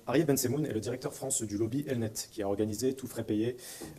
Arié Ben Semoun est le directeur France du lobby Elnet, qui a organisé, tout frais payé,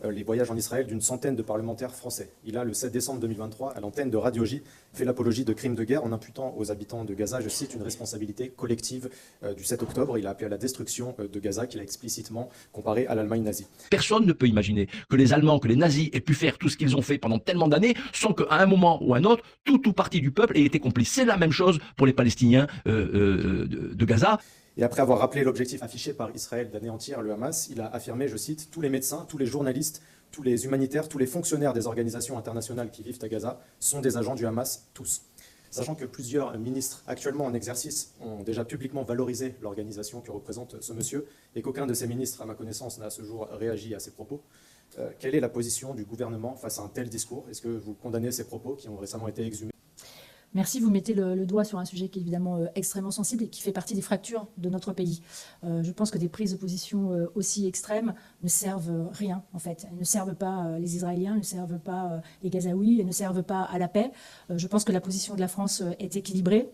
les voyages en Israël d'une centaine de parlementaires français. Il a, le 7 décembre 2023, à l'antenne de Radio J, fait l'apologie de crimes de guerre en imputant aux habitants de Gaza, je cite, une responsabilité collective du 7 octobre. Il a appelé à la destruction de Gaza, qu'il a explicitement comparé à l'Allemagne nazie. Personne ne peut imaginer que les Allemands, que les nazis aient pu faire tout ce qu'ils ont fait pendant tellement d'années sans qu'à un moment ou un autre, tout ou partie du peuple ait été complice. C'est la même chose pour les Palestiniens de Gaza. Et après avoir rappelé l'objectif affiché par Israël d'anéantir le Hamas, il a affirmé, je cite, « Tous les médecins, tous les journalistes, tous les humanitaires, tous les fonctionnaires des organisations internationales qui vivent à Gaza sont des agents du Hamas, tous ». Sachant que plusieurs ministres actuellement en exercice ont déjà publiquement valorisé l'organisation que représente ce monsieur et qu'aucun de ces ministres, à ma connaissance, n'a à ce jour réagi à ces propos, quelle est la position du gouvernement face à un tel discours? Est-ce que vous condamnez ces propos qui ont récemment été exhumés? Merci, vous mettez le doigt sur un sujet qui est évidemment extrêmement sensible et qui fait partie des fractures de notre pays. Je pense que des prises de position aussi extrêmes ne servent rien, en fait. Elles ne servent pas les Israéliens, ne servent pas les Gazaouis, elles ne servent pas à la paix. Je pense que la position de la France est équilibrée.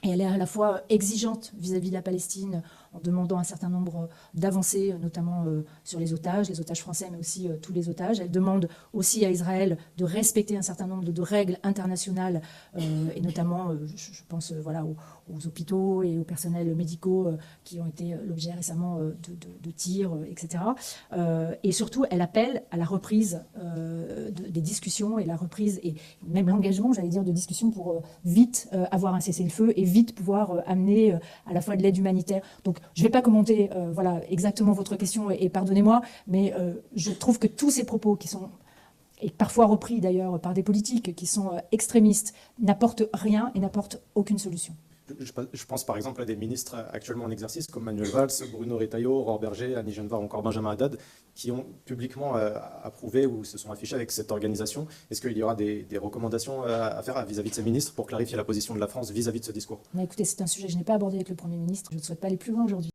Et elle est à la fois exigeante vis-à-vis de la Palestine en demandant un certain nombre d'avancées, notamment sur les otages français, mais aussi tous les otages. Elle demande aussi à Israël de respecter un certain nombre de règles internationales, et notamment, je pense voilà, aux hôpitaux et aux personnels médicaux qui ont été l'objet récemment de tirs, etc. Et surtout, elle appelle à la reprise des discussions et la reprise, et même l'engagement, j'allais dire, de discussions pour vite avoir un cessez-le-feu et vite pouvoir amener à la fois de l'aide humanitaire. Donc, je ne vais pas commenter voilà, exactement votre question et pardonnez-moi, mais je trouve que tous ces propos qui sont, et parfois repris d'ailleurs par des politiques qui sont extrémistes, n'apportent rien et n'apportent aucune solution. Je pense par exemple à des ministres actuellement en exercice comme Manuel Valls, Bruno Retailleau, Aurore Berger, Annie Genevard ou encore Benjamin Haddad, qui ont publiquement approuvé ou se sont affichés avec cette organisation. Est-ce qu'il y aura des recommandations à faire vis-à-vis de ces ministres pour clarifier la position de la France vis-à-vis de ce discours? Mais écoutez, c'est un sujet que je n'ai pas abordé avec le Premier ministre. Je ne souhaite pas aller plus loin aujourd'hui.